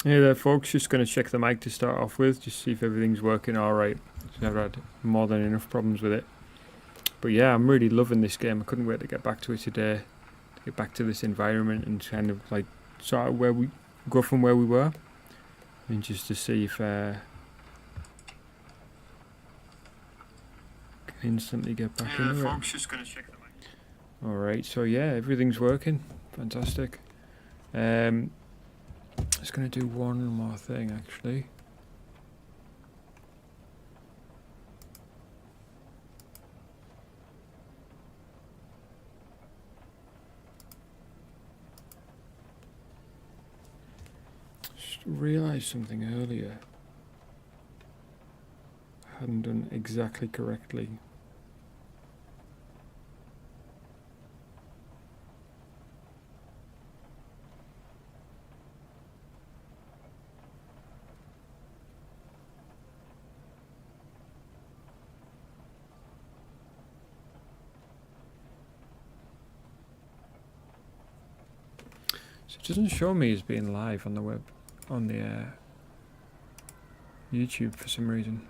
Hey there, folks. Just going to check the mic to start off with, just see if everything's working all right. I've had more than enough problems with it. But yeah, I'm really loving this game. I couldn't wait to get back to it today, to get back to this environment and kind of like sort of where we go from where we were, and just to see if can instantly get back into it. Folks, just going to check the mic. All right, so yeah, everything's working. Fantastic. Just going to do one more thing actually. Realised something earlier. I hadn't done exactly correctly. So it doesn't show me as being live on the web, on the YouTube for some reason.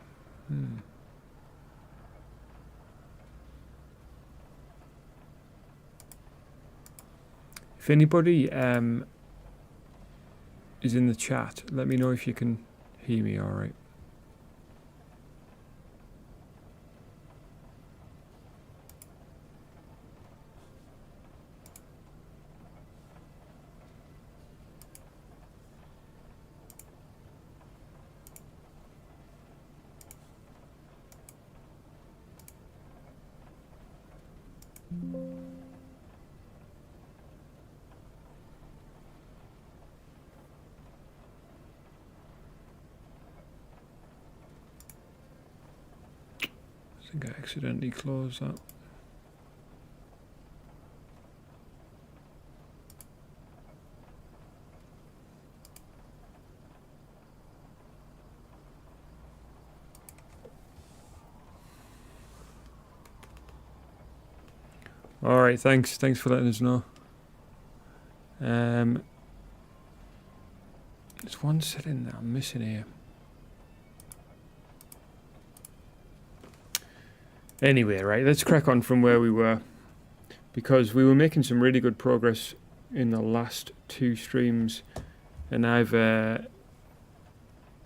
If anybody is in the chat, let me know if you can hear me all right. I think I accidentally closed that. All right, thanks for letting us know. There's one setting that I'm missing here. Anyway, right, let's crack on from where we were, because we were making some really good progress in the last two streams, and I've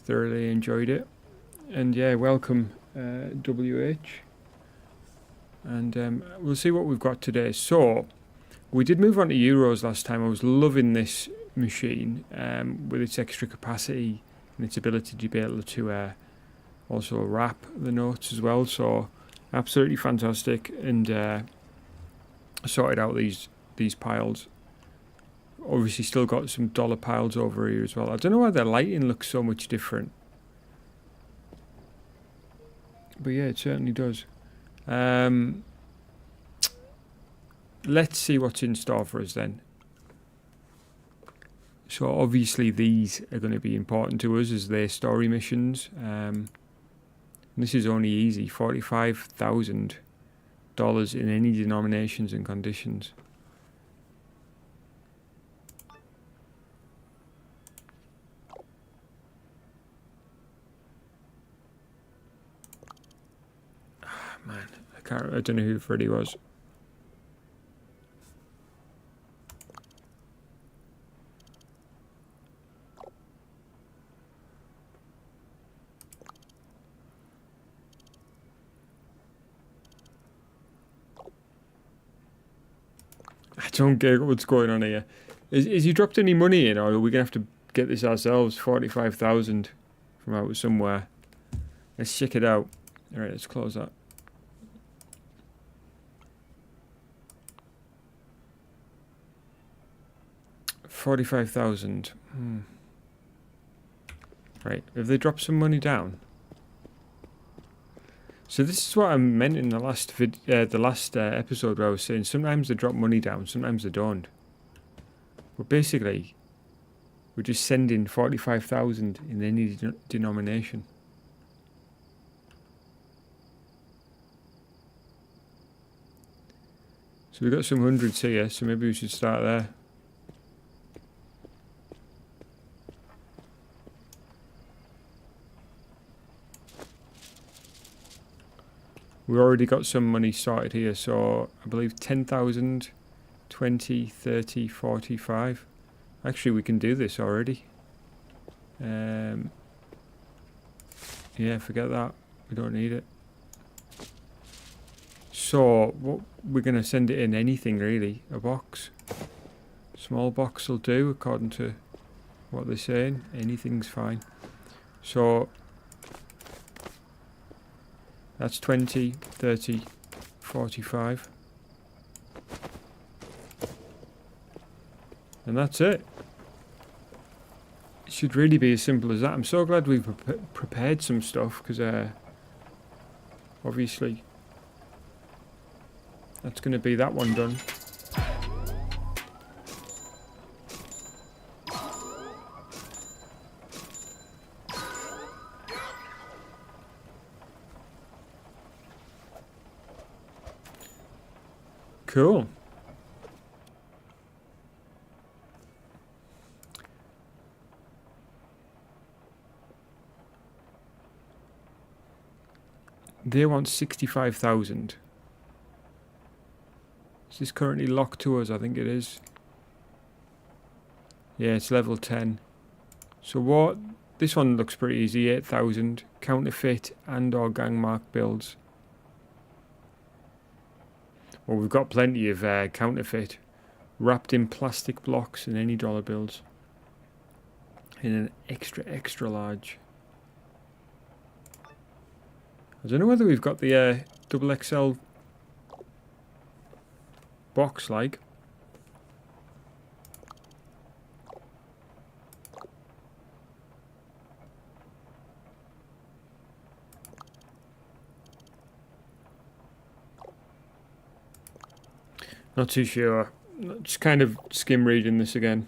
thoroughly enjoyed it. And yeah, welcome WH. And we'll see what we've got today. So we did move on to Euros last time. I was loving this machine with its extra capacity and its ability to be able to also wrap the notes as well. So absolutely fantastic. And sorted out these piles. Obviously still got some dollar piles over here as well. I don't know why the lighting looks so much different. But yeah, it certainly does. Let's see what's in store for us then. So obviously these are going to be important to us as they're story missions. This is only easy, $45,000 in any denominations and conditions. Man, I don't know who Freddie was. I don't get what's going on here. Is you dropped any money in, or are we gonna have to get this ourselves? 45,000 from out somewhere. Let's check it out. All right, let's close that. $45,000. Right, have they dropped some money down? So this is what I meant in the last episode where I was saying sometimes they drop money down, sometimes they don't. But basically, we're just sending 45,000 in any denomination. So we've got some hundreds here, so maybe we should start there. We already got some money started here, so I believe 10,000, 20, 30, 45. Actually, we can do this already. Yeah, forget that. We don't need it. So, what we're going to send it in anything really. A box. Small box will do according to what they're saying. Anything's fine. So, that's 20, 30, 45. And that's it. It should really be as simple as that. I'm so glad we've prepared some stuff, because obviously that's going to be that one done. Cool. They want 65,000. Is this currently locked to us? I think it is. Yeah, it's level 10. So what? This one looks pretty easy. 8,000. Counterfeit and or gang mark builds. Well, we've got plenty of counterfeit. Wrapped in plastic blocks and any dollar bills. In an extra large. I don't know whether we've got the double XL box like. Not too sure. Just kind of skim reading this again.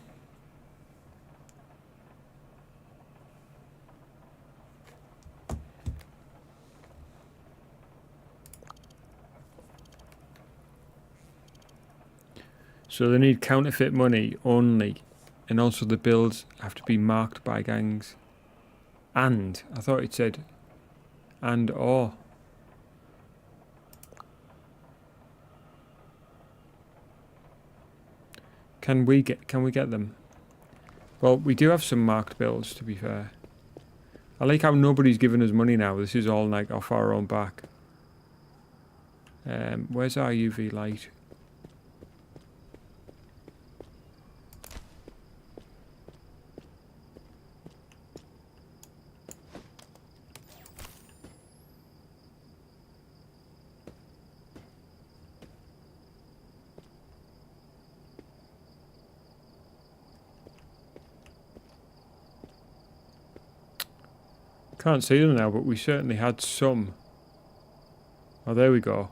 So they need counterfeit money only, and also the bills have to be marked by gangs. And I thought it said and or. Can we get them? Well, we do have some marked bills, to be fair. I like how nobody's giving us money now. This is all like off our own back. Where's our UV light? Can't see them now, but we certainly had some. Oh, there we go.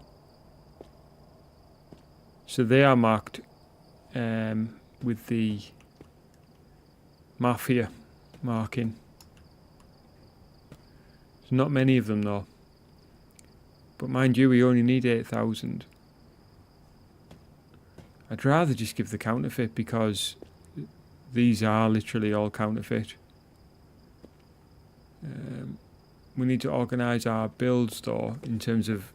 So they are marked with the Mafia marking. There's not many of them though. But mind you, we only need 8,000. I'd rather just give the counterfeit, because these are literally all counterfeit. We need to organise our builds though, in terms of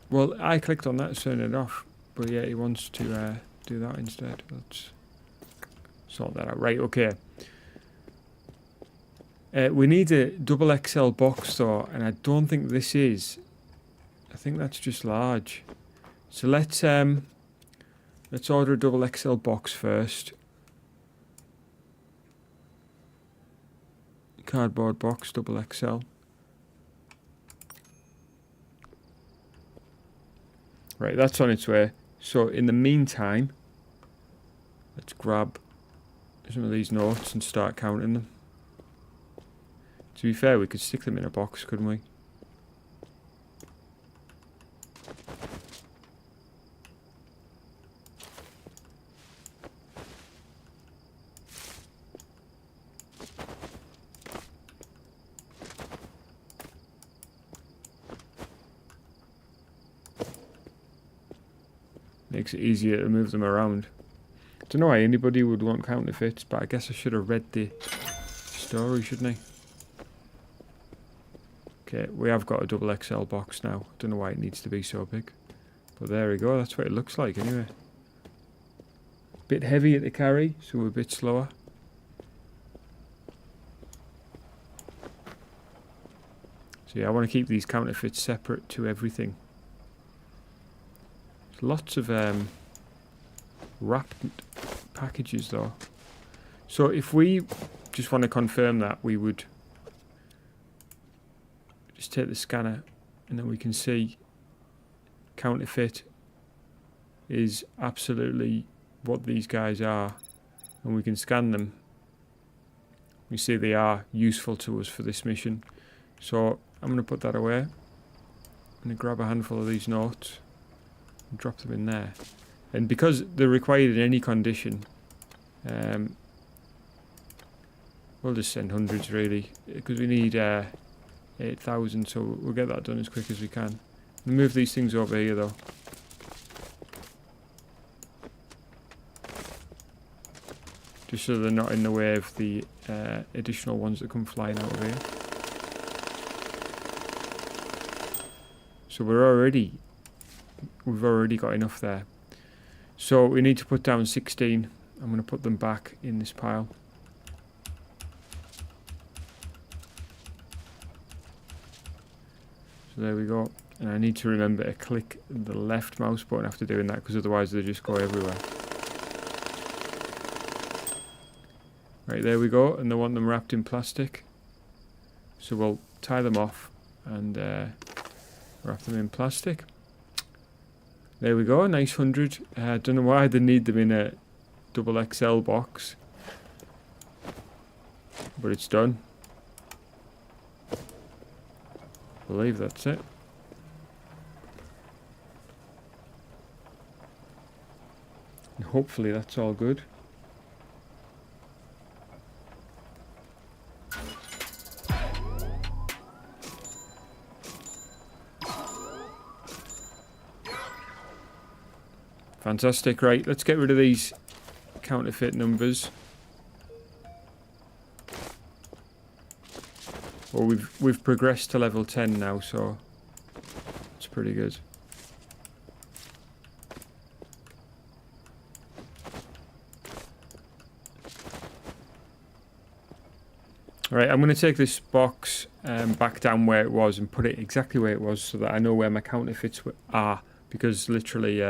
well, I clicked on that to turn it off, but yeah, he wants to do that instead. Let's sort that out. Right, okay. We need a double XL box though, and I don't think this is. I think that's just large. So let's order a double XL box first. Cardboard box, double XL. Right, that's on its way. So in the meantime, let's grab some of these notes and start counting them. To be fair, we could stick them in a box, couldn't we? Makes it easier to move them around. Don't know why anybody would want counterfeits, but I guess I should have read the story, shouldn't I? Okay, we have got a double XL box now. Don't know why it needs to be so big. But there we go, that's what it looks like anyway. Bit heavier to carry, so we're a bit slower. So yeah, I want to keep these counterfeits separate to everything. There's lots of wrapped packages though. So if we just want to confirm that, we would just take the scanner and then we can see counterfeit is absolutely what these guys are, and we can scan them. We see they are useful to us for this mission. So I'm going to put that away. I'm going to grab a handful of these notes and drop them in there. And because they're required in any condition, we'll just send hundreds really, because we need 8,000, so we'll get that done as quick as we can. Move these things over here though. Just so they're not in the way of the additional ones that come flying out of here. So we've already got enough there. So we need to put down 16. I'm going to put them back in this pile. So there we go. And I need to remember to click the left mouse button after doing that, because otherwise they just go everywhere. Right, there we go. And they want them wrapped in plastic. So we'll tie them off and wrap them in plastic. There we go, nice 100. Don't know why they need them in a double XL box, but it's done. I believe that's it. And hopefully that's all good. Fantastic, right, let's get rid of these counterfeit numbers. Well, we've progressed to level 10 now, so it's pretty good. Alright, I'm going to take this box back down where it was and put it exactly where it was so that I know where my counterfeits are, because literally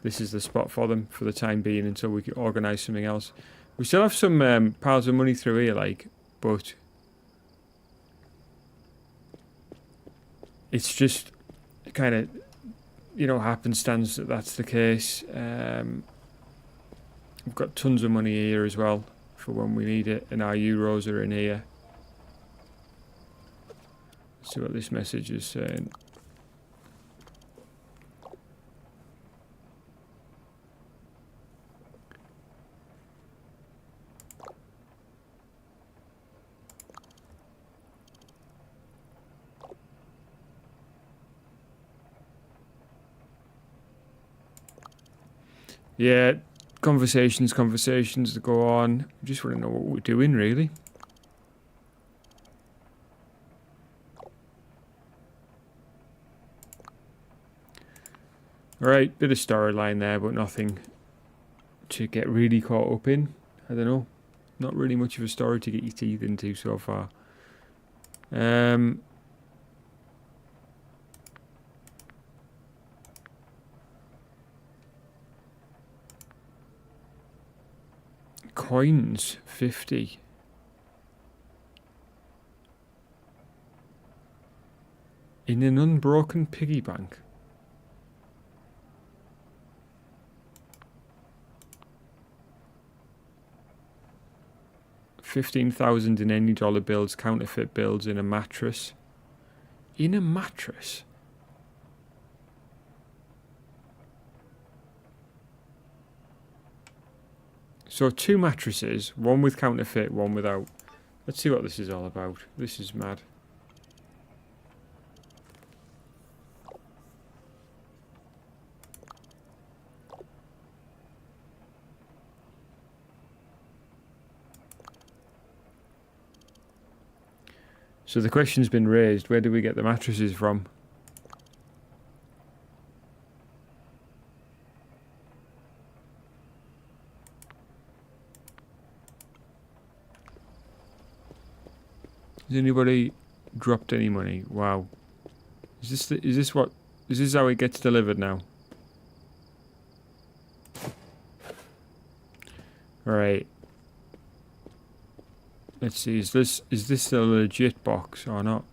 this is the spot for them for the time being until we can organise something else. We still have some piles of money through here, like, but it's just kind of, you know, happenstance that that's the case. We've got tons of money here as well for when we need it, and our euros are in here. Let's see what this message is saying. Yeah, conversations to go on. I just want to know what we're doing, really. Alright, bit of storyline there, but nothing to get really caught up in. I don't know. Not really much of a story to get your teeth into so far. Coins, 50. In an unbroken piggy bank. $15,000 in any dollar bills, counterfeit bills in a mattress. In a mattress? So 2 mattresses, one with counterfeit, one without. Let's see what this is all about. This is mad. So the question's been raised, where do we get the mattresses from? Has anybody dropped any money? Wow. Is this how it gets delivered now? Alright. Let's see, is this a legit box or not?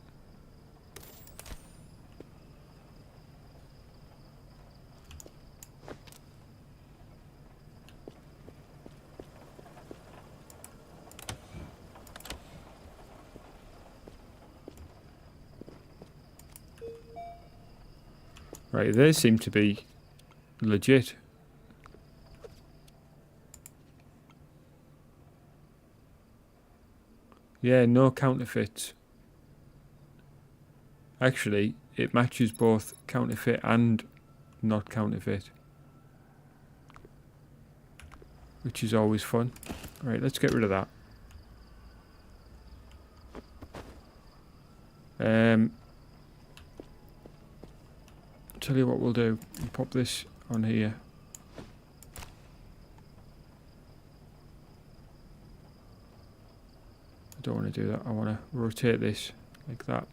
Right, they seem to be legit. Yeah, no counterfeits. Actually, it matches both counterfeit and not counterfeit, which is always fun. Right, let's get rid of that. Tell you what we'll do. We'll pop this on here. I don't want to do that. I want to rotate this like that.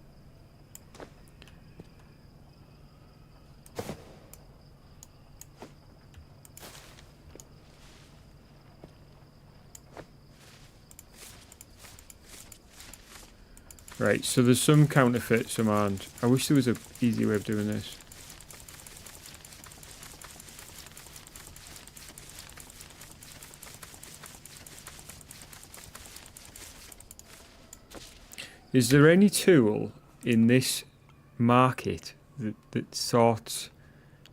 Right, so there's some counterfeit, some aren't. I wish there was an easy way of doing this. Is there any tool in this market that sorts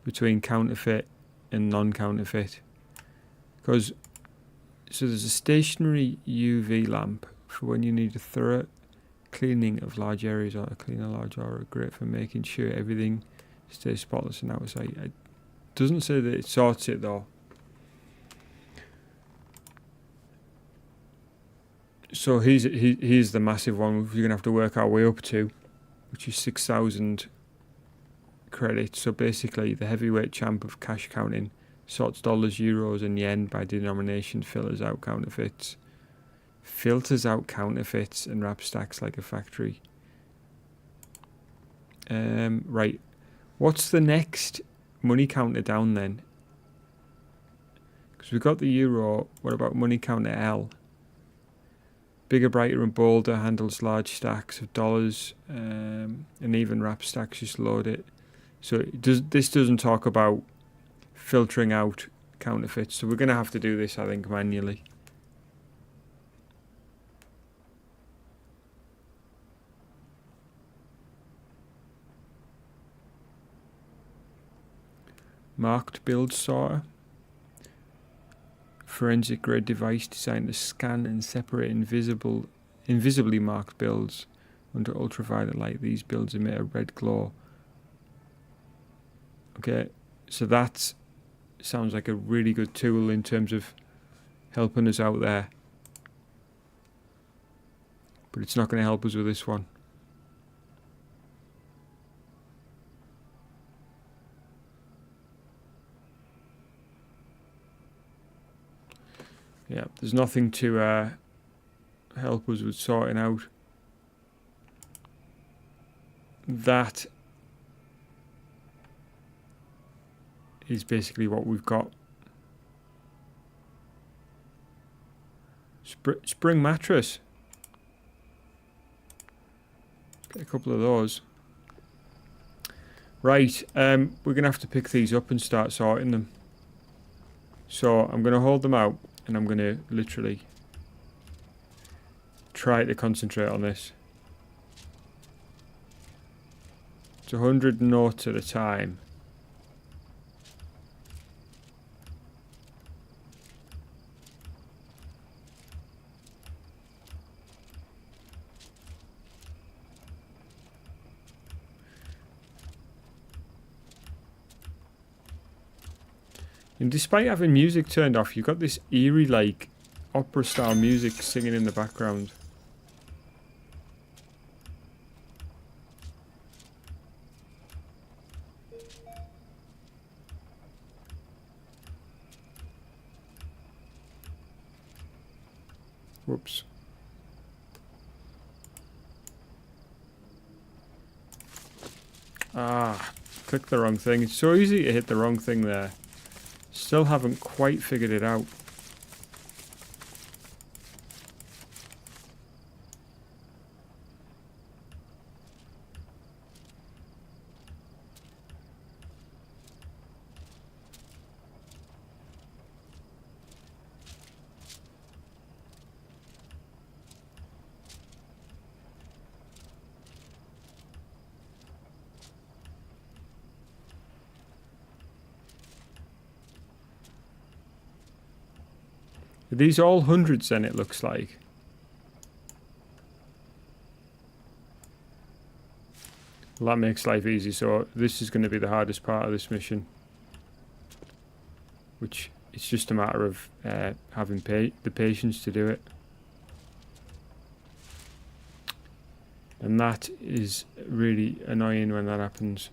between counterfeit and non-counterfeit? Because, so there's a stationary UV lamp for when you need a thorough cleaning of large areas or to clean a large area, great for making sure everything stays spotless and out of sight. It doesn't say that it sorts it though. So here's the massive one you're going to have to work our way up to, which is 6,000 credits. So basically the heavyweight champ of cash counting sorts dollars, euros and yen by denomination, filters out counterfeits and wrap stacks like a factory. Right, what's the next money counter down then? Because we've got the euro. What about money counter L? Bigger, brighter and bolder, handles large stacks of dollars, and even wrap stacks, just load it. So this doesn't talk about filtering out counterfeits, so we're going to have to do this, I think, manually. Marked build sorter. Forensic grade device designed to scan and separate invisibly marked builds under ultraviolet light. These builds emit a red glow. Okay, so that sounds like a really good tool in terms of helping us out there. But it's not going to help us with this one. Yeah, there's nothing to help us with sorting out that. Is basically what we've got. Spring mattress. Get a couple of those. Right, we're going to have to pick these up and start sorting them. So I'm going to hold them out and I'm going to literally try to concentrate on this. It's 100 notes at a time. And despite having music turned off, you've got this eerie, like, opera-style music singing in the background. Whoops. Ah, clicked the wrong thing. It's so easy to hit the wrong thing there. Still haven't quite figured it out. Are these all hundreds then, it looks like? Well, that makes life easy, so this is going to be the hardest part of this mission. Which, it's just a matter of having the patience to do it. And that is really annoying when that happens.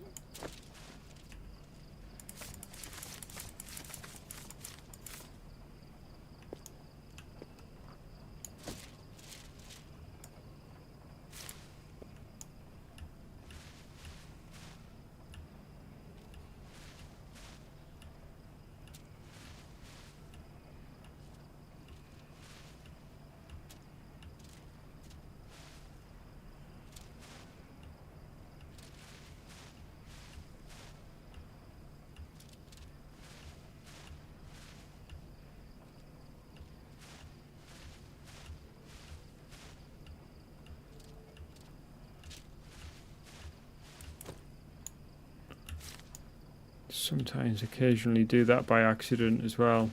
Sometimes, occasionally do that by accident as well.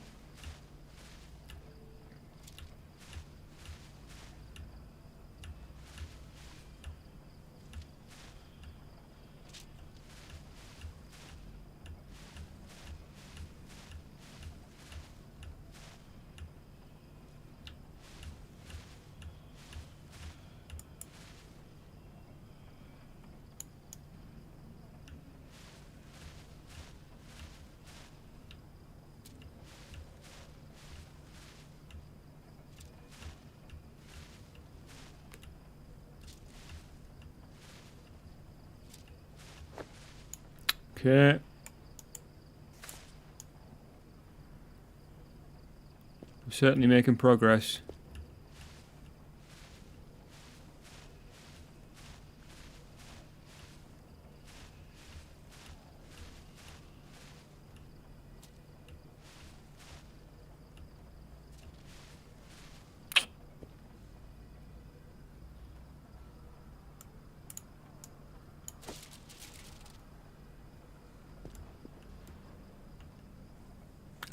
Okay. We're certainly making progress.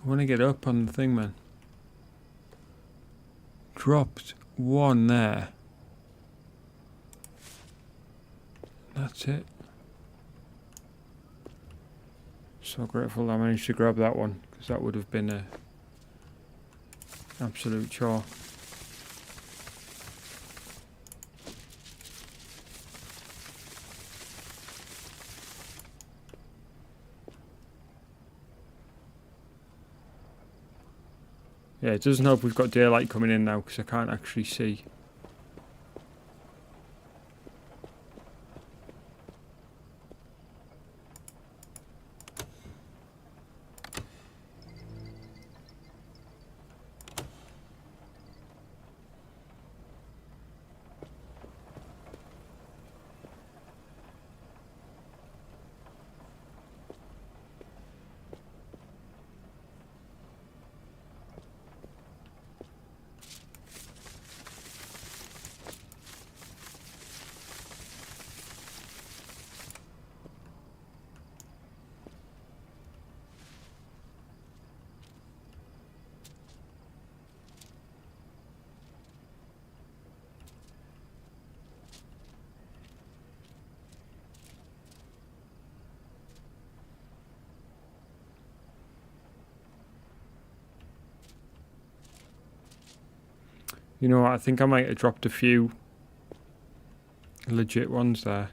I want to get up on the thing, man. Dropped one there. That's it. So grateful I managed to grab that one, because that would have been a absolute chore. Yeah, it doesn't help we've got daylight coming in now, because I can't actually see. You know what, I think I might have dropped a few legit ones there.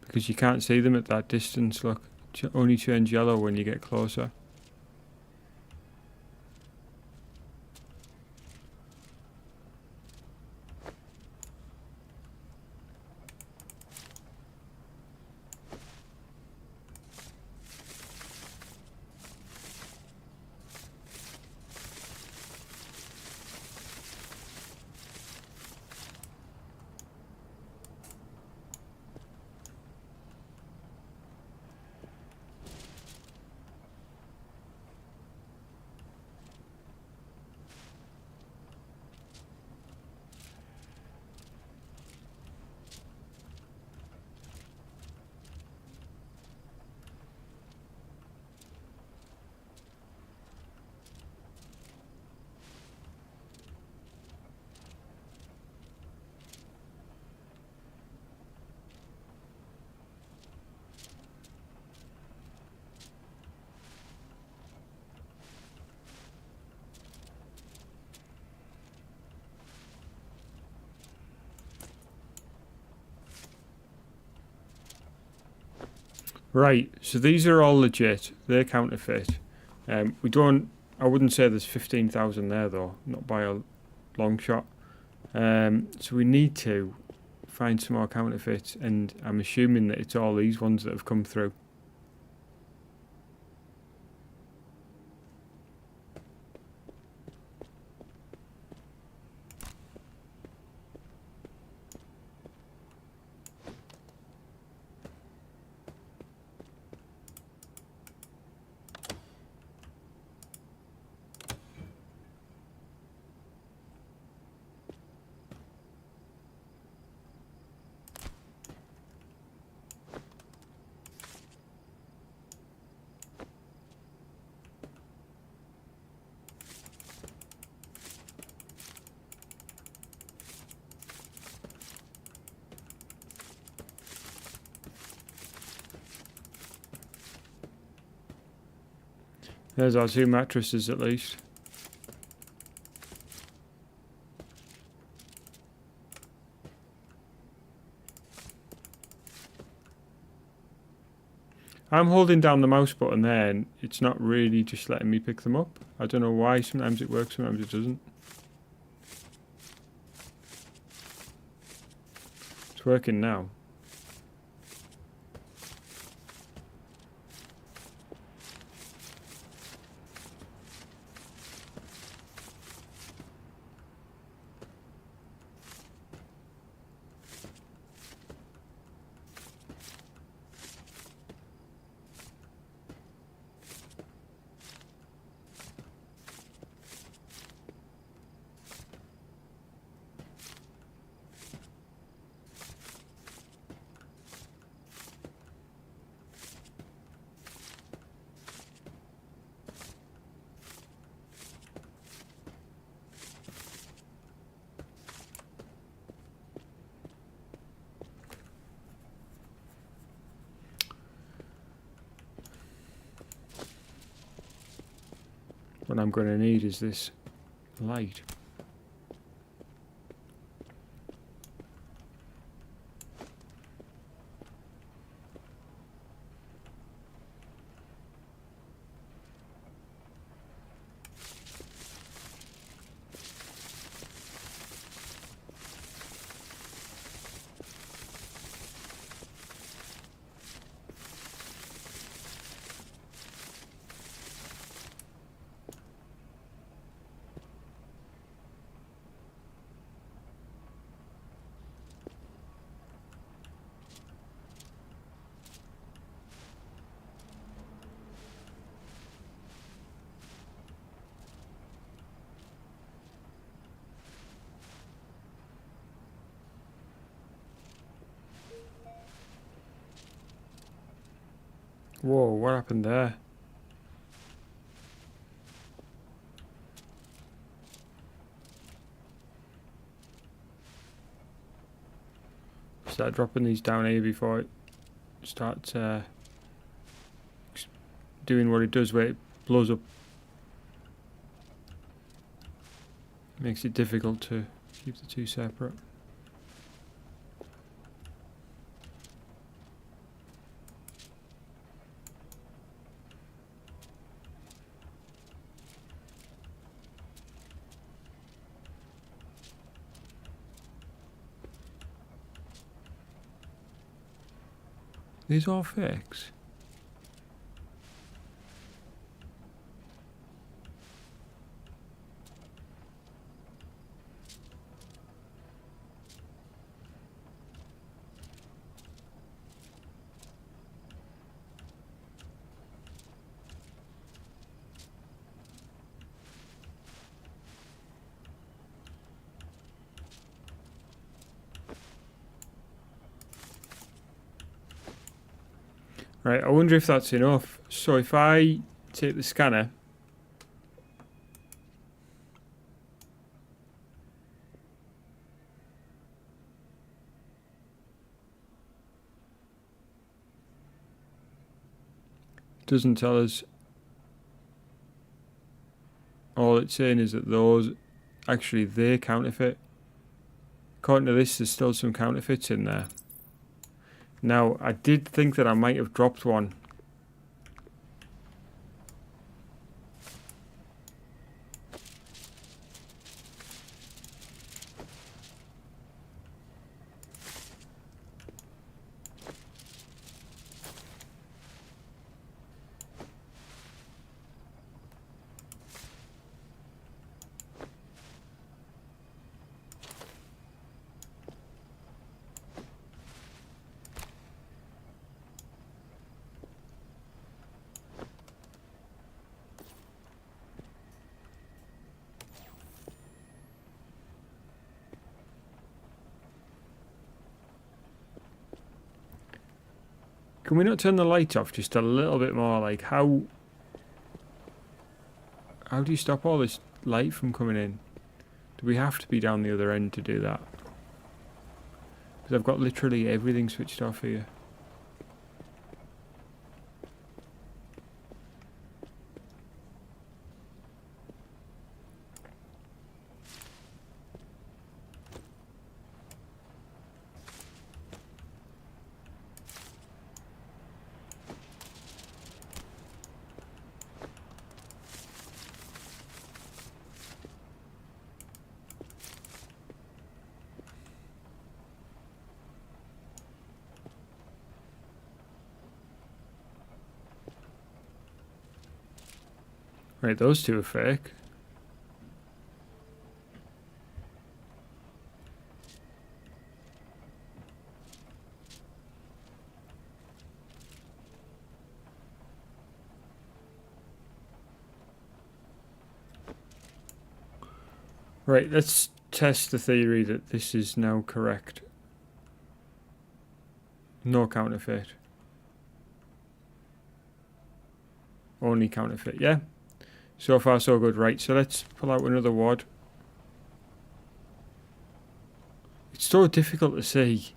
Because you can't see them at that distance, look. It only turns yellow when you get closer. Right, so these are all legit. They're counterfeit. We don't. I wouldn't say there's 15,000 there though, not by a long shot. So we need to find some more counterfeits, and I'm assuming that it's all these ones that have come through. There's our 2 mattresses at least. I'm holding down the mouse button there and it's not really just letting me pick them up. I don't know why. Sometimes it works, sometimes it doesn't. It's working now. What I'm going to need is this light. Whoa, what happened there? Start dropping these down here before it starts doing what it does where it blows up. Makes it difficult to keep the 2 separate. These are fakes. Right, I wonder if that's enough. So if I take the scanner, it doesn't tell us. All it's saying is that those, actually they're counterfeit. According to this, there's still some counterfeits in there. Now, I did think that I might have dropped one. Can we not turn the light off just a little bit more? Like, how do you stop all this light from coming in? Do we have to be down the other end to do that? Because I've got literally everything switched off here. Right, those two are fake. Right, let's test the theory that this is now correct. No counterfeit. Only counterfeit, yeah? So far so good. Right, so let's pull out another wad. It's so difficult to see.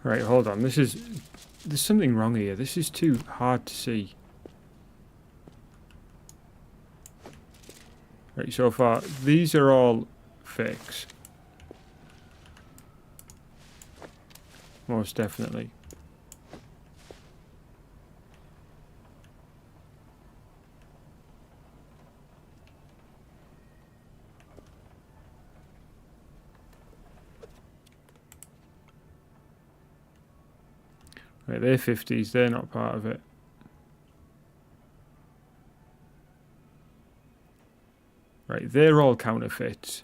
Right, hold on. There's something wrong here. This is too hard to see. Right, so far, these are all fakes. Most definitely. Right, they're 50s, they're not part of it. Right, they're all counterfeits.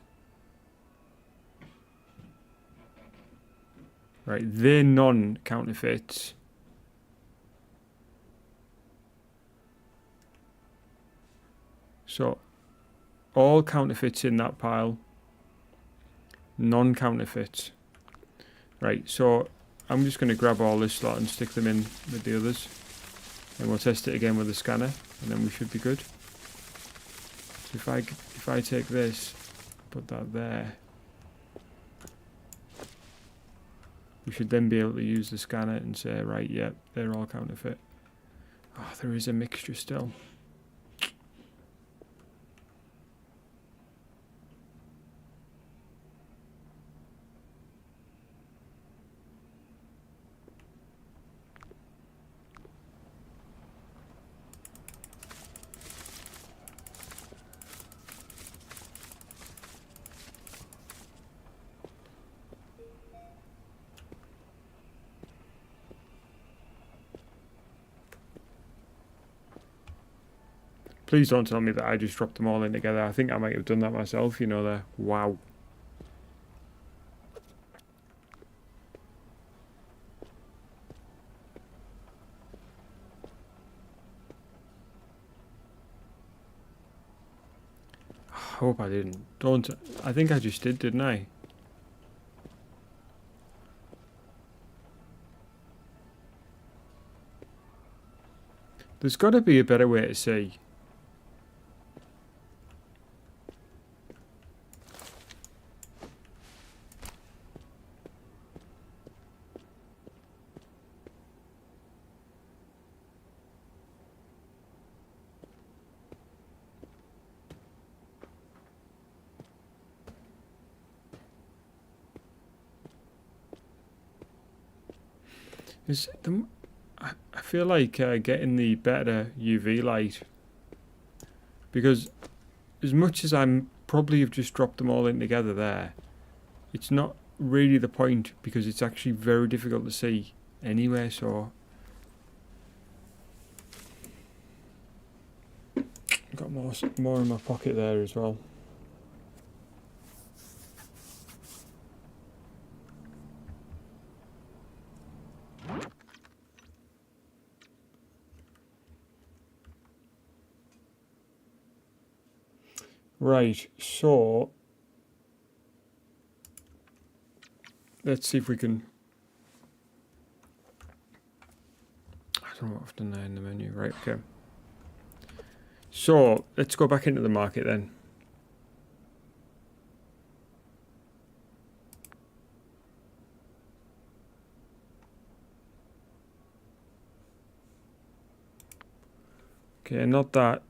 Right, they're non-counterfeits. So, all counterfeits in that pile. Non-counterfeits. Right, so I'm just going to grab all this lot and stick them in with the others. And we'll test it again with the scanner, and then we should be good. So if I take this, put that there, we should then be able to use the scanner and say, right, yep, they're all counterfeit. Oh, there is a mixture still. Please don't tell me that I just dropped them all in together. I think I might have done that myself, you know, there. Wow. hope I didn't. Don't. I think I just did, didn't I? There's got to be a better way to see. Is the, I feel like getting the better UV light, because as much as I'm probably have just dropped them all in together there, it's not really the point because it's actually very difficult to see anyway. So I've got more in my pocket there as well. Right, so let's see if we can. I don't know what I've done there in the menu. Right, okay. So let's go back into the market then. Okay, not that.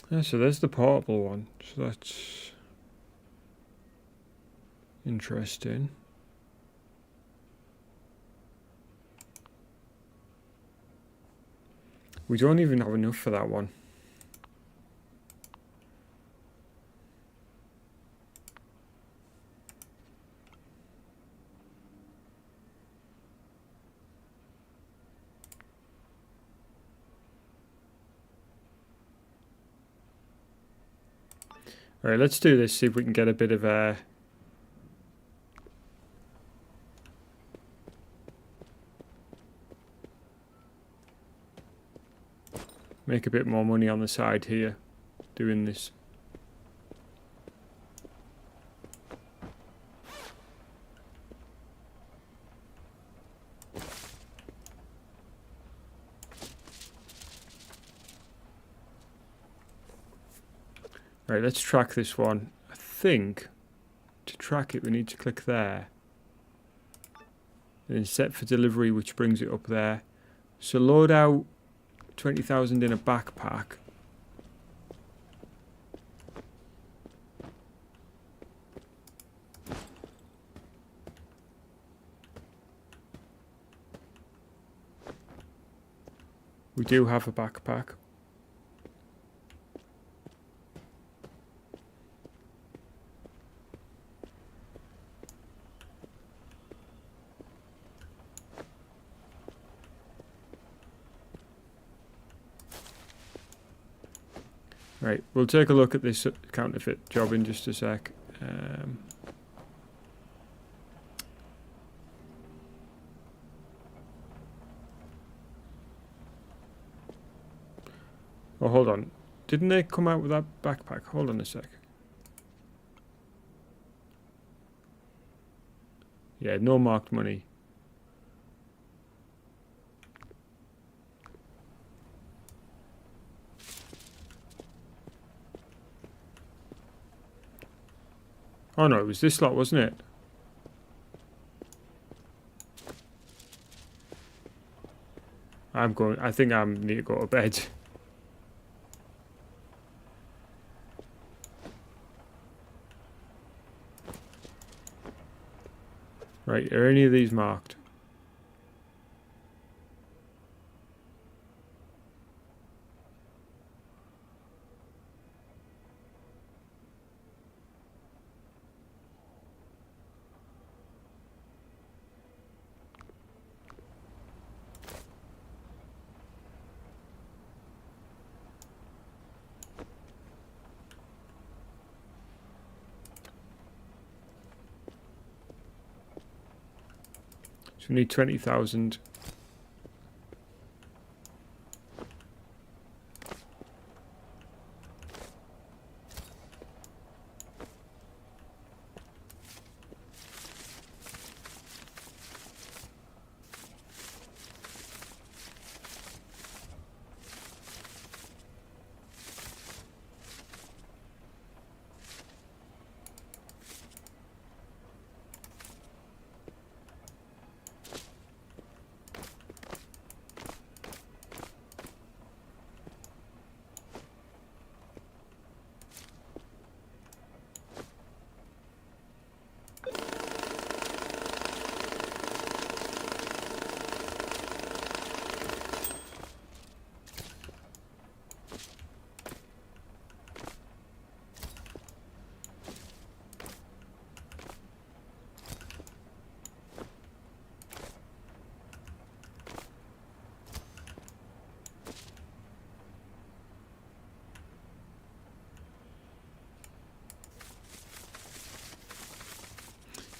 Yeah, so there's the portable one. So that's interesting. We don't even have enough for that one. Alright, let's do this, see if we can get a bit of make a bit more money on the side here doing this. Right, let's track this one. I think to track it we need to click there. And then set for delivery, which brings it up there. So load out 20,000 in a backpack. We do have a backpack. Right, we'll take a look at this counterfeit job in just a sec. Oh, hold on. Didn't they come out with that backpack? Hold on a sec. Yeah, no marked money. Oh no, it was this lot, wasn't it? I think I need to go to bed. Right, are any of these marked? So we need 20,000.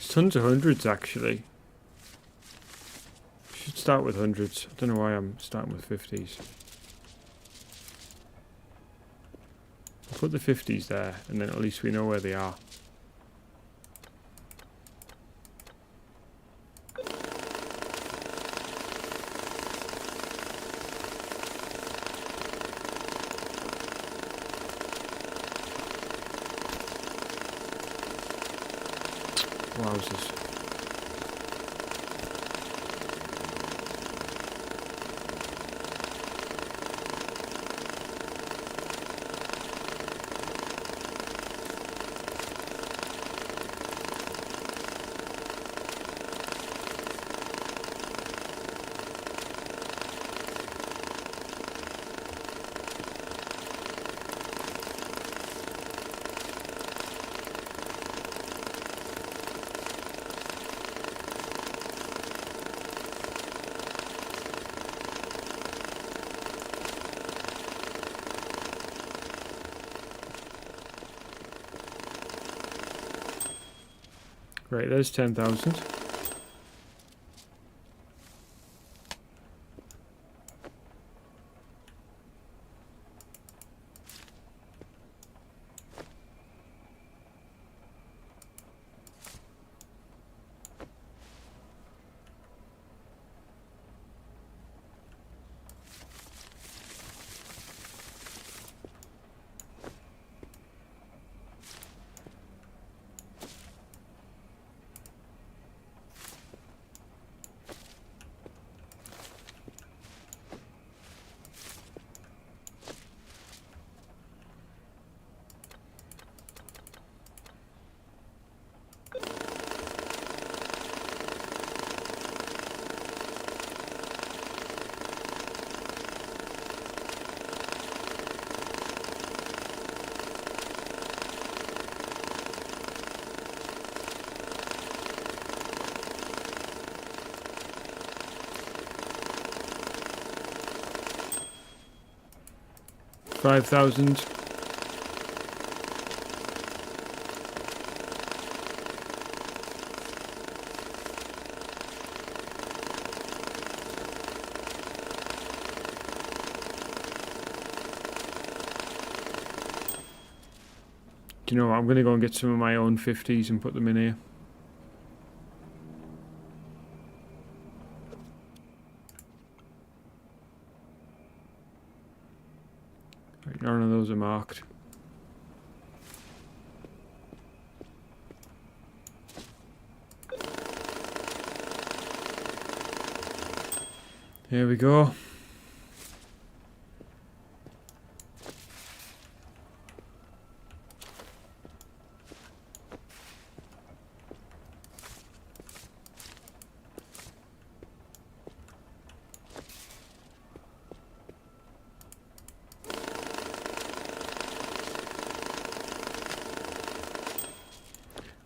Tons of hundreds actually. Should start with hundreds. I don't know why I'm starting with 50s. I'll put the 50s there and then at least we know where they are. Wowzers. Right, there's 10,000. $5,000. Do you know what? I'm going to go and get some of my own 50s and put them in here. Right, none of those are marked. Here we go.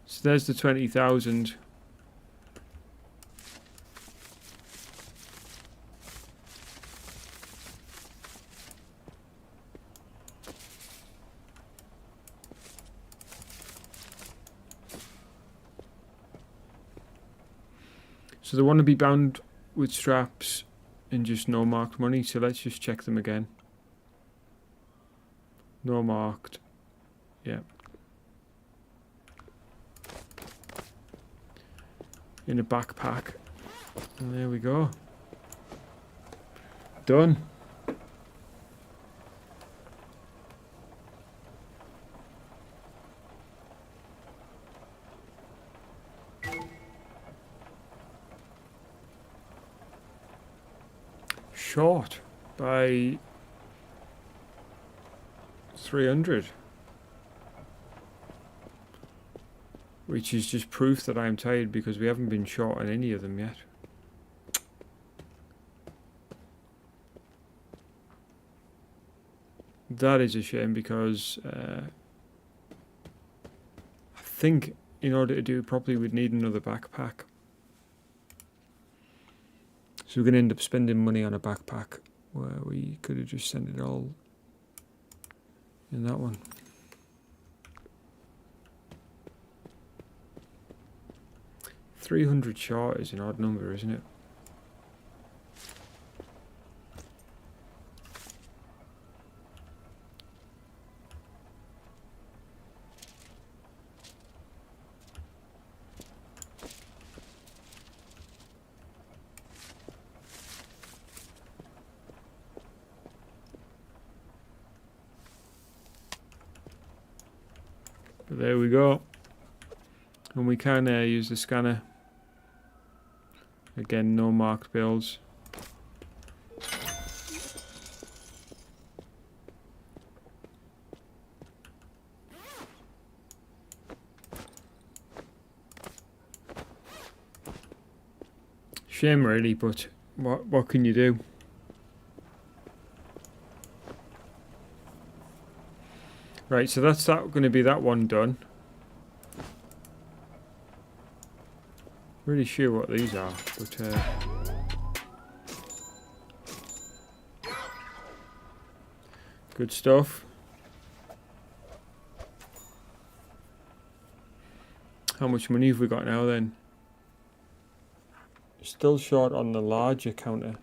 So there's the 20,000. So they want to be bound with straps and just no marked money. So let's just check them again. No marked. Yeah. In a backpack. And there we go. Done. Short by 300. Which is just proof that I'm tired because we haven't been short on any of them yet. That is a shame because I think in order to do it properly we'd need another backpack. So we're going to end up spending money on a backpack where we could have just sent it all in that one. $300 short is an odd number, isn't it? But there we go. And we can use the scanner. Again, no marked bills. Shame really, but what can you do? Right, so that's going to be that one done. Really sure what these are, but good stuff. How much money have we got now then? Still short on the larger counter.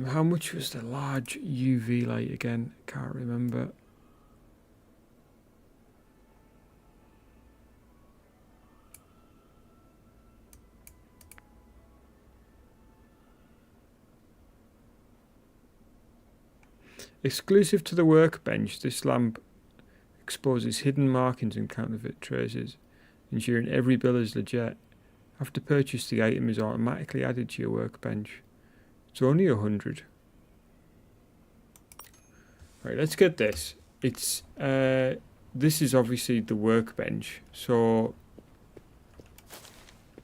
How much was the large UV light again? Can't remember. Exclusive to the workbench, this lamp exposes hidden markings and counterfeit traces, ensuring every bill is legit. After purchase, the item is automatically added to your workbench. It's only 100. Right, let's get this. It's this is obviously the workbench, so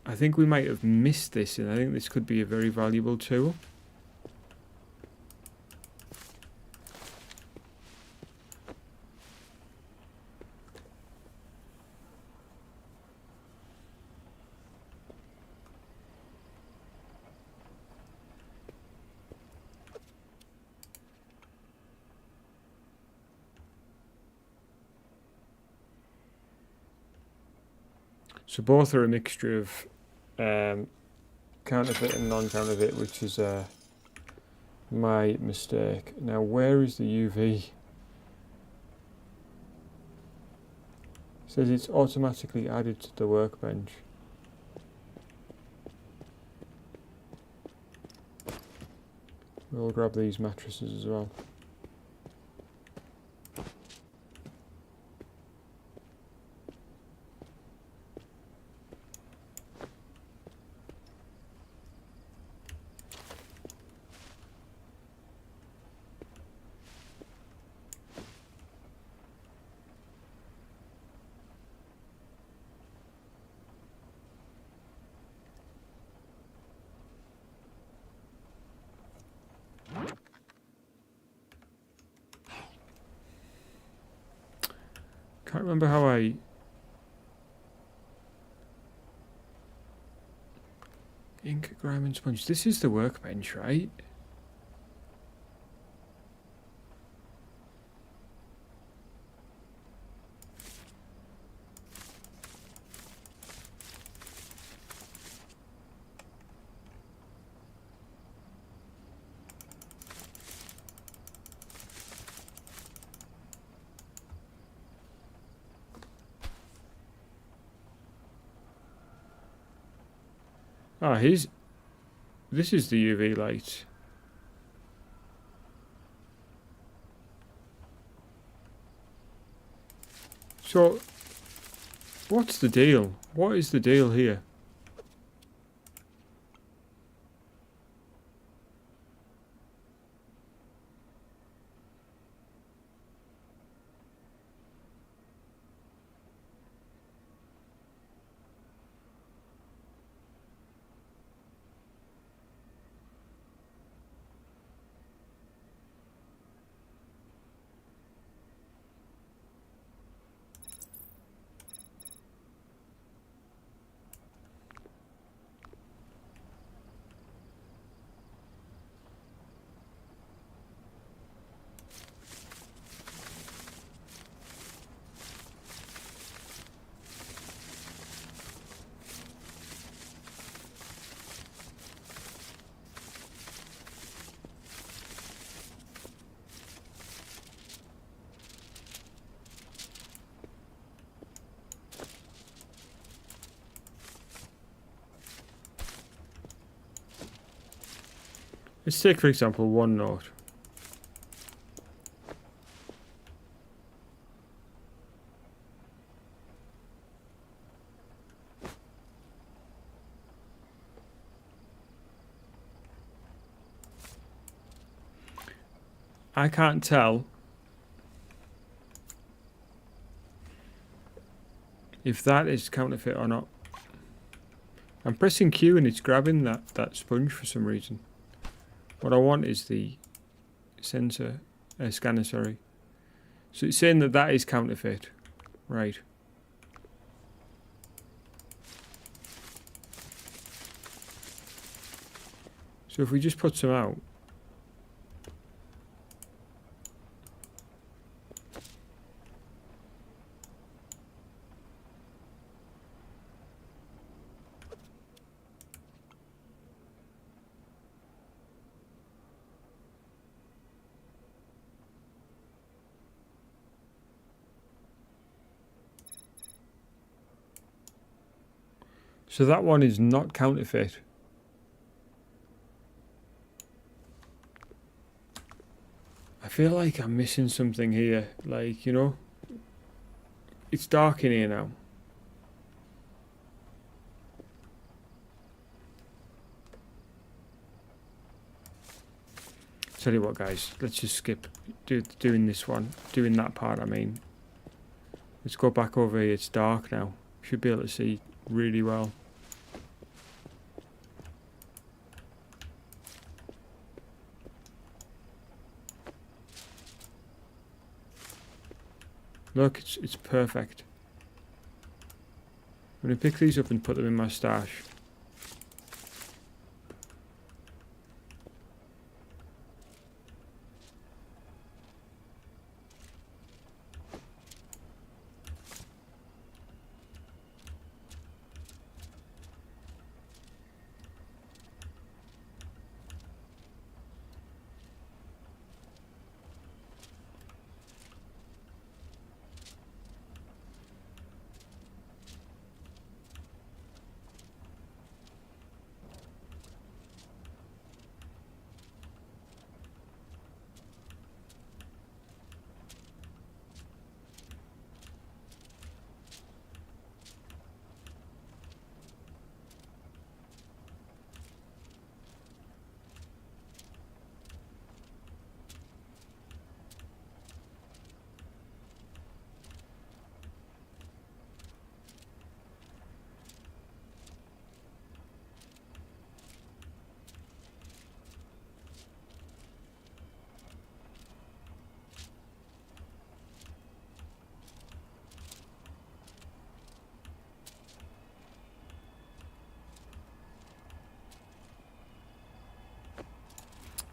I think we might have missed this, and I think this could be a very valuable tool. So both are a mixture of counterfeit and non-counterfeit, which is my mistake. Now, where is the UV? It says it's automatically added to the workbench. We'll grab these mattresses as well. Can't remember how I... Ink, grime and sponge. This is the workbench, right? Ah, this is the UV light. So, what's the deal? What is the deal here? Let's take, for example, OneNote. I can't tell if that is counterfeit or not. I'm pressing Q and it's grabbing that sponge for some reason. What I want is the scanner, sorry. So it's saying that is counterfeit. Right. So if we just put some out. So that one is not counterfeit. I feel like I'm missing something here. Like, you know, it's dark in here now. Tell you what, guys, let's just skip doing this one. Doing that part, I mean. Let's go back over here. It's dark now. Should be able to see really well. Look, it's perfect. I'm going to pick these up and put them in my stash.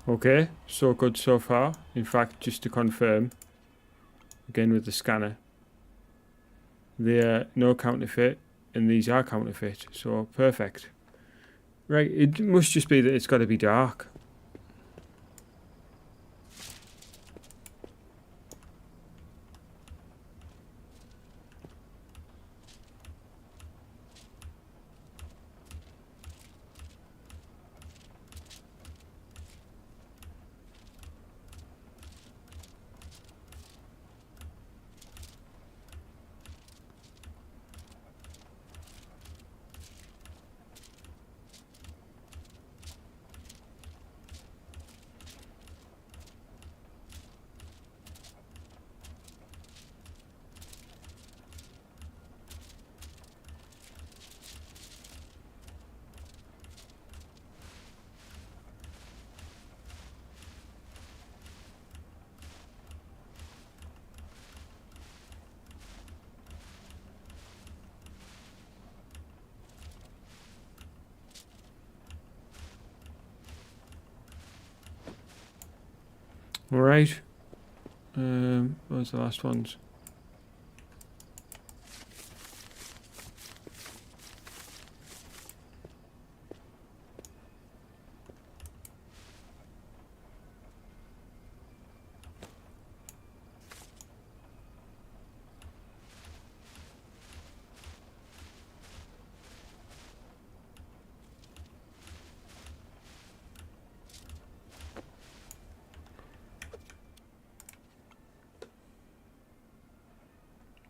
Okay, so good so far. In fact, just to confirm, again with the scanner, they're no counterfeit and these are counterfeit, so perfect. Right, it must just be that it's got to be dark. Alright. Where's the last ones?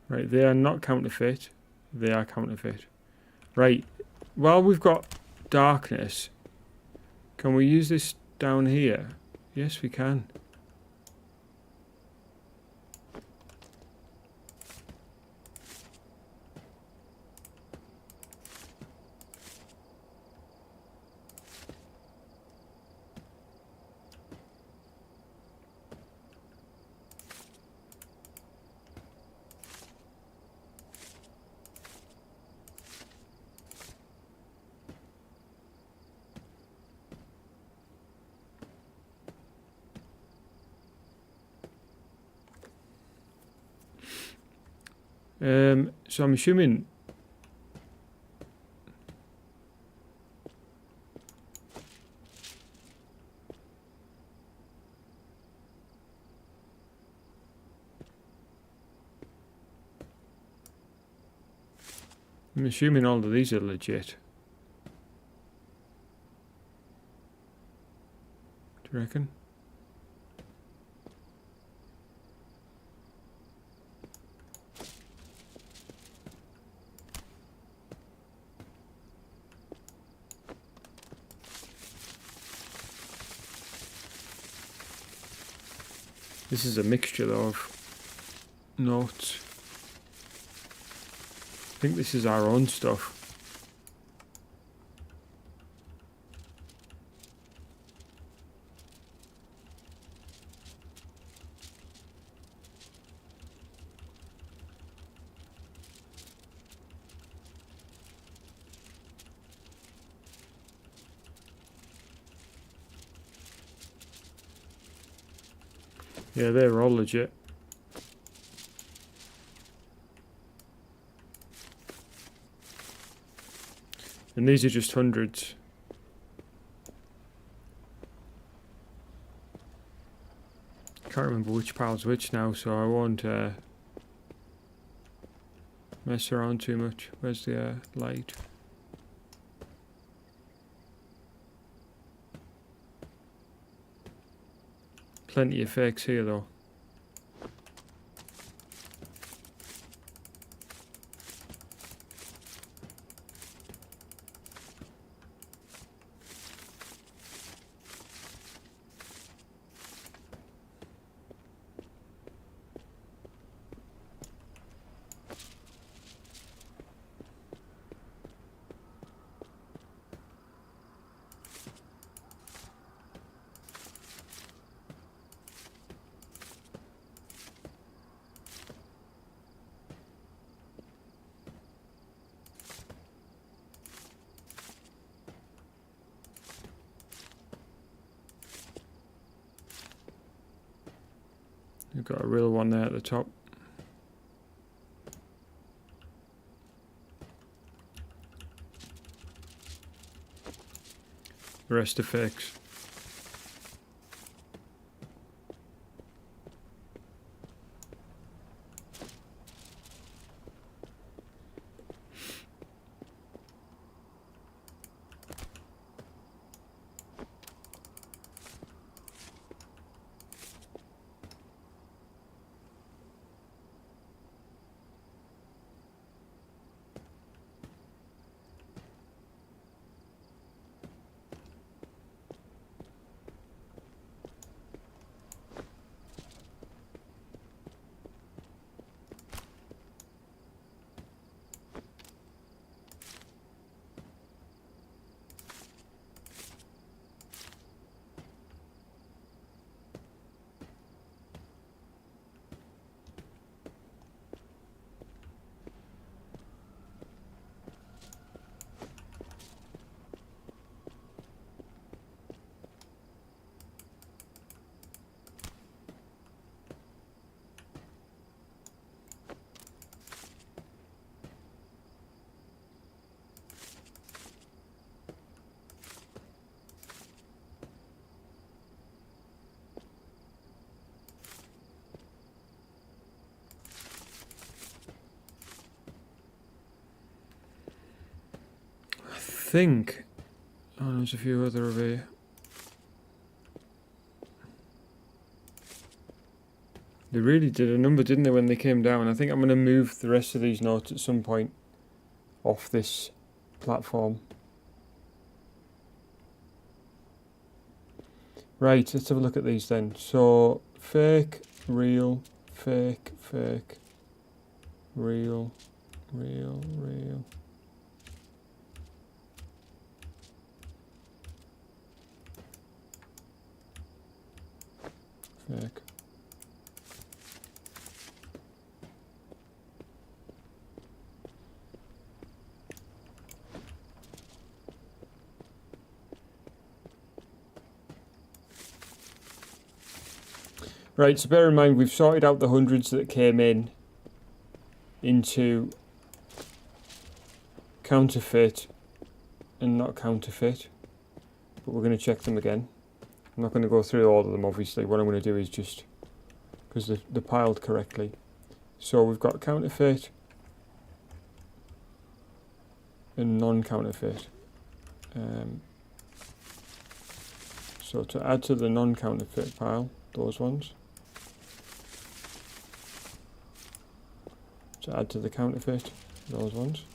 Right, they are not counterfeit. They are counterfeit. Right, while we've got darkness, can we use this down here? Yes, we can. So I'm assuming all of these are legit. Do you reckon? This is a mixture though of notes. I think this is our own stuff. Yeah, they're all legit. And these are just hundreds. Can't remember which pile's which now, so I won't mess around too much. Where's the light? Plenty of fakes here though. We've got a real one there at the top. The rest are fakes. think... Oh, there's a few other over here. They really did a number, didn't they, when they came down? I think I'm going to move the rest of these notes at some point off this platform. Right, let's have a look at these then. So, fake, real, fake, fake, real, real, real. Fake. Right, so bear in mind we've sorted out the hundreds that came in into counterfeit and not counterfeit, but we're going to check them again. I'm not going to go through all of them obviously. What I'm going to do is just, because they're piled correctly. So we've got counterfeit and non-counterfeit. So to add to the non-counterfeit pile, those ones. To add to the counterfeit, those ones.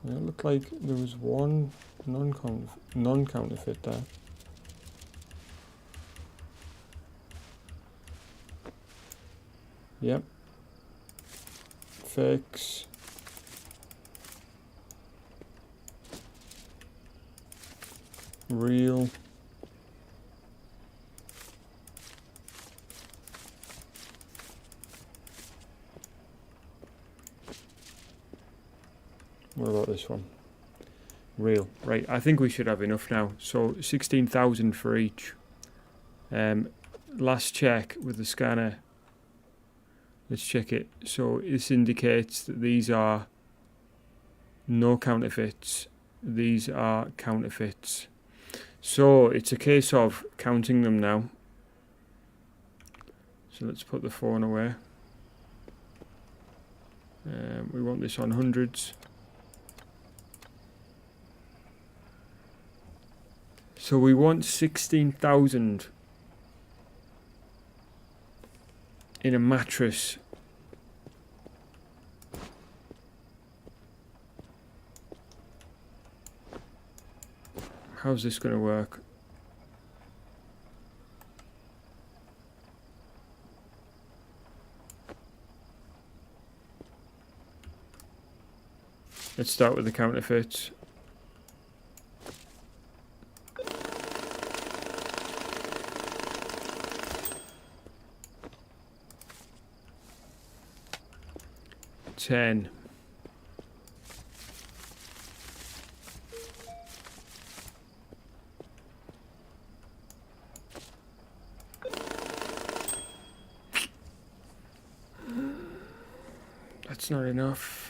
It looked like there was one non-counterfeit there. Yep. Fakes. Real. What about this one? Real. Right, I think we should have enough now. So 16,000 for each. Last check with the scanner. Let's check it. So this indicates that these are no counterfeits. These are counterfeits. So it's a case of counting them now. So let's put the phone away. We want this on hundreds. So we want 16,000 in a mattress. How's this going to work? Let's start with the counterfeits. $10. That's not enough.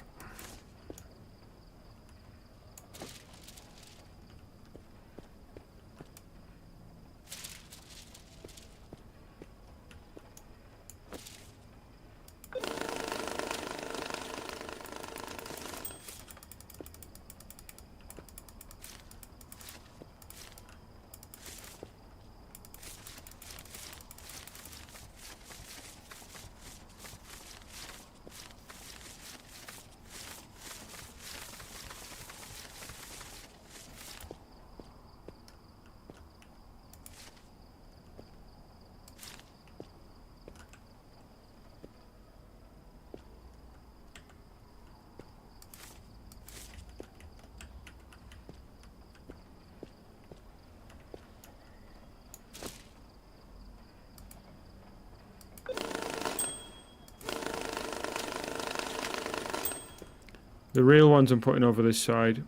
The real ones I'm putting over this side,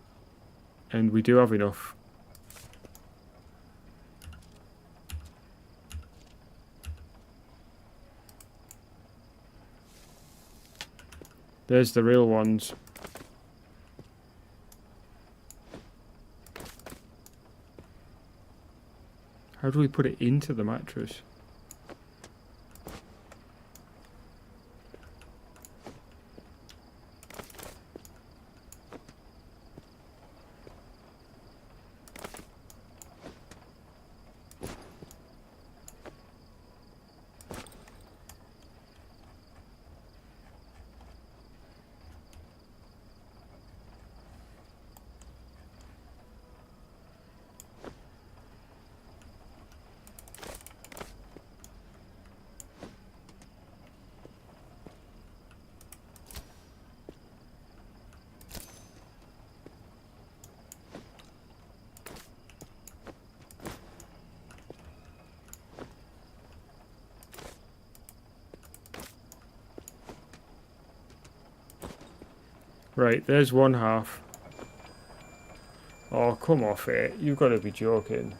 and we do have enough. There's the real ones. How do we put it into the mattress? Right, there's one half. Oh, come off it. You've got to be joking.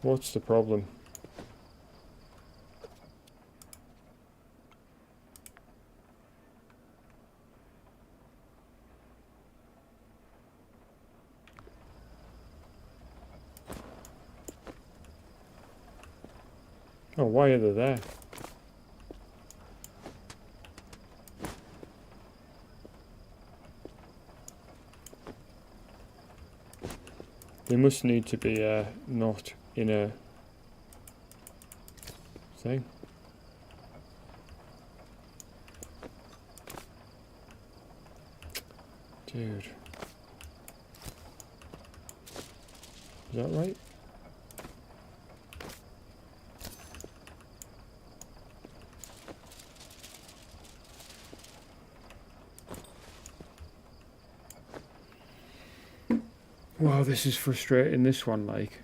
What's the problem? Oh, why are they there? They must need to be not in a thing. Dude. Is that right? Wow, this is frustrating, this one, like.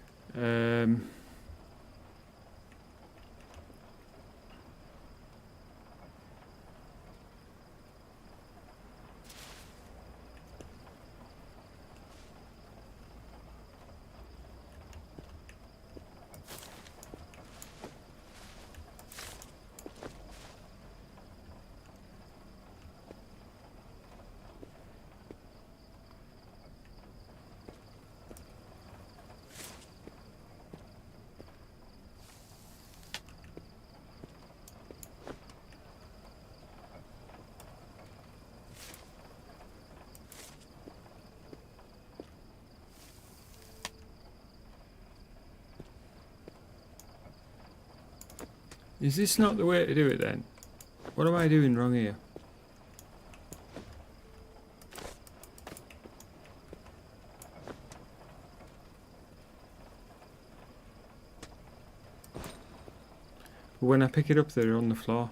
Is this not the way to do it then? What am I doing wrong here? When I pick it up, they're on the floor.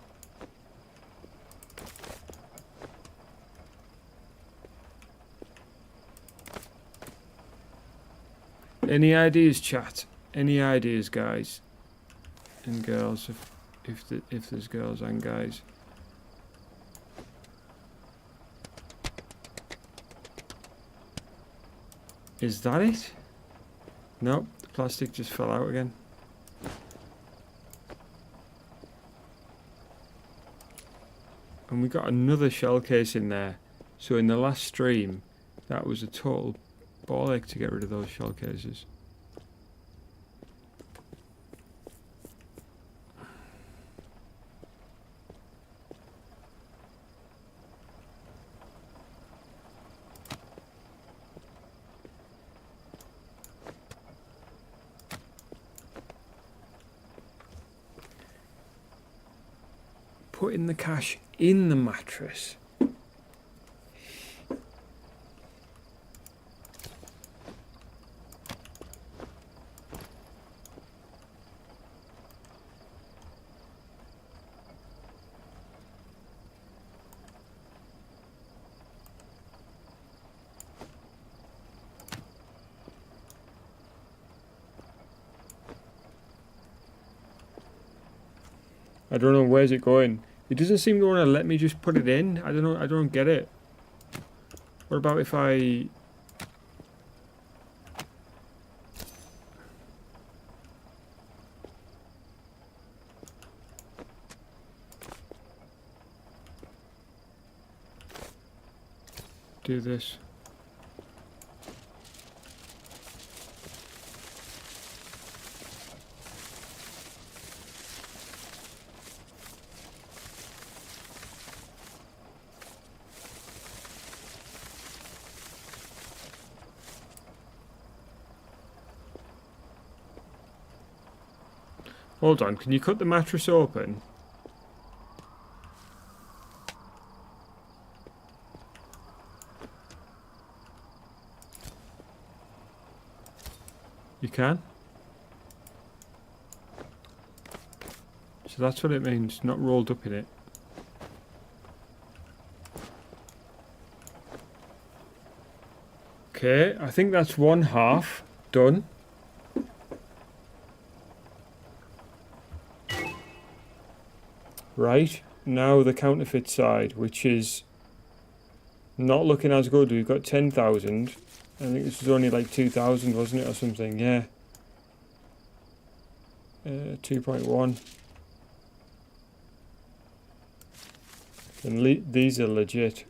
Any ideas, chat? Any ideas, guys and girls? If there's girls and guys. Is that it? Nope, the plastic just fell out again. And we got another shell case in there. So in the last stream, that was a total ball ache to get rid of those shell cases. Putting the cash in the mattress. I don't know, where's it going? It doesn't seem to want to let me just put it in. I don't know, I don't get it. What about if I... do this? Hold on, can you cut the mattress open? You can? So that's what it means, not rolled up in it. Okay. Okay, I think that's one half done. Right, now the counterfeit side, which is not looking as good. We've got 10,000. I think this was only like 2,000, wasn't it, or something? Yeah. 2.1. And these are legit.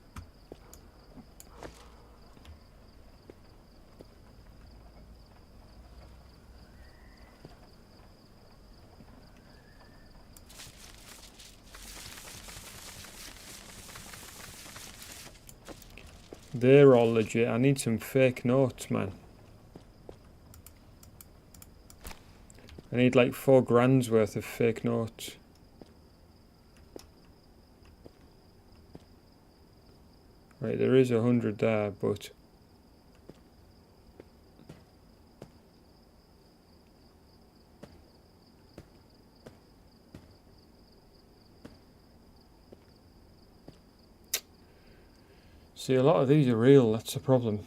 They're all legit. I need some fake notes, man. I need like 4 grand's worth of fake notes. Right, there is 100 there, but see, a lot of these are real, that's the problem.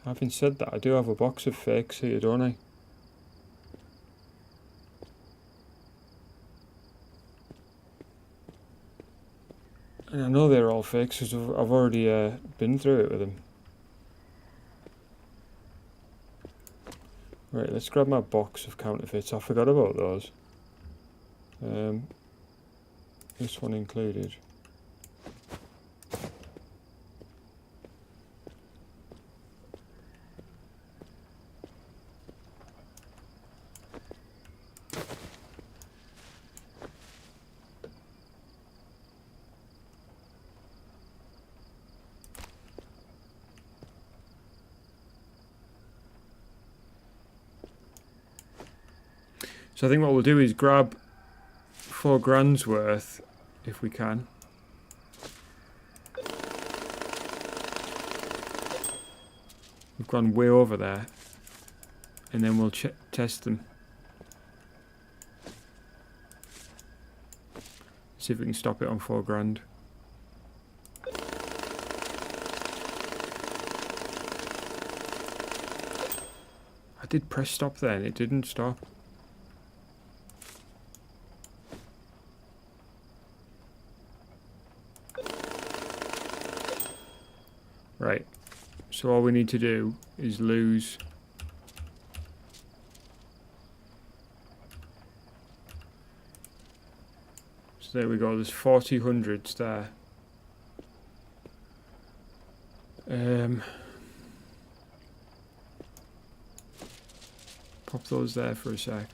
Having said that, I do have a box of fakes here, don't I? And I know they're all fakes because I've already been through it with them. Right, let's grab my box of counterfeits. I forgot about those. This one included. So I think what we'll do is grab 4 grand's worth, if we can. We've gone way over there. And then we'll test them. See if we can stop it on 4 grand. I did press stop there and it didn't stop. Right, so all we need to do is lose so there we go, there's 40 hundreds there. Pop those there for a sec.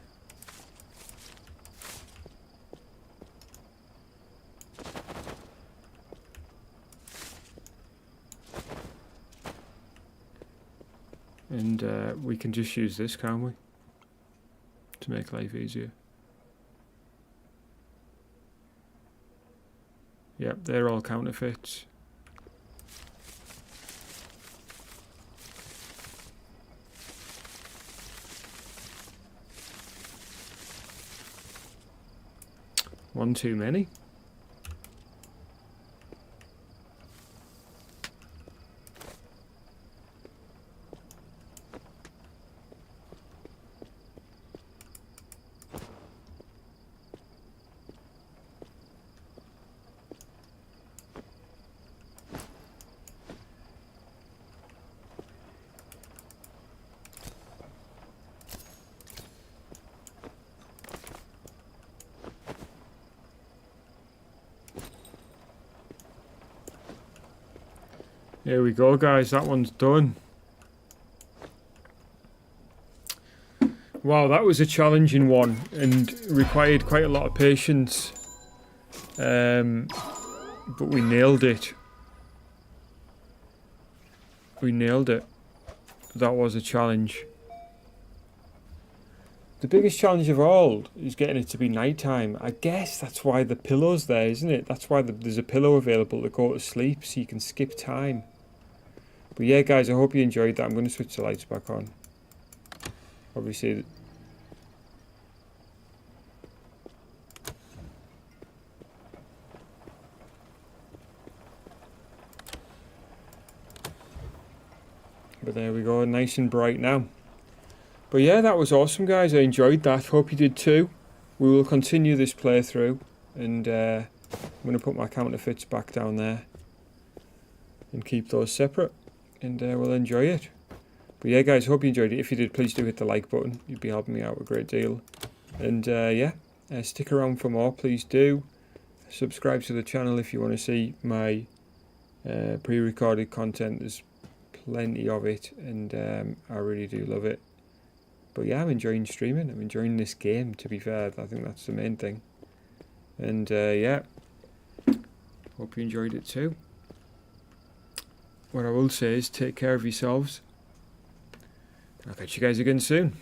And we can just use this, can't we? To make life easier. Yep, they're all counterfeits. One too many. Here we go, guys, that one's done. Wow, that was a challenging one and required quite a lot of patience. But we nailed it. We nailed it. That was a challenge. The biggest challenge of all is getting it to be nighttime. I guess that's why the pillow's there, isn't it? That's why there's a pillow available to go to sleep so you can skip time. But yeah, guys, I hope you enjoyed that. I'm going to switch the lights back on. Obviously, But there we go, nice and bright now. But yeah, that was awesome, guys. I enjoyed that. Hope you did too. We will continue this playthrough, and I'm going to put my counterfeits back down there and keep those separate, and we'll enjoy it. But yeah, guys, hope you enjoyed it. If you did, please do hit the like button. You'd be helping me out a great deal. And yeah, stick around for more, please do. Subscribe to the channel if you want to see my pre-recorded content. There's plenty of it, and I really do love it. But yeah, I'm enjoying streaming. I'm enjoying this game, to be fair. I think that's the main thing. And yeah, hope you enjoyed it too. What I will say is take care of yourselves. I'll catch you guys again soon.